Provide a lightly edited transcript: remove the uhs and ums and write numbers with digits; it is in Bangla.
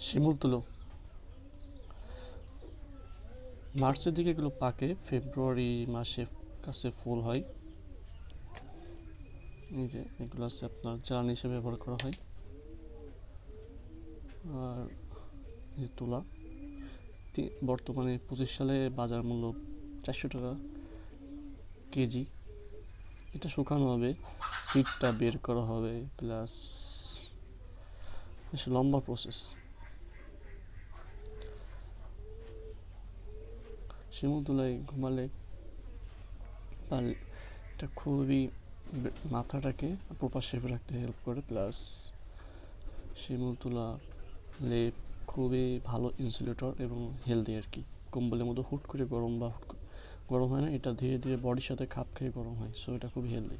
শিমুল তুলো মার্চের দিকে এগুলো পাকে, ফেব্রুয়ারি মাসে কাছে ফুল হয়। এই যে এগুলো আছে আপনার জ্বালানি হিসেবে ব্যবহার করা হয়। আর এই তুলা বর্তমানে 25 সালে বাজার মূল্য 400 টাকা কেজি। এটা শুকানো হবে, সিডটা বের করা হবে, প্লাস বেশ লম্বা প্রসেস। শিমুল তুলায় ঘুমালে এটা খুবই মাথাটাকে প্রপার শেপে রাখতে হেল্প করে, প্লাস শিমুল তুলা লেপ খুবই ভালো ইনসুলেটর এবং হেলদি আর কি। কম্বলের মতো হুট করে গরম হয় না, এটা ধীরে ধীরে বডির সাথে খাপ খেয়ে গরম হয়, সো এটা খুবই হেলদি।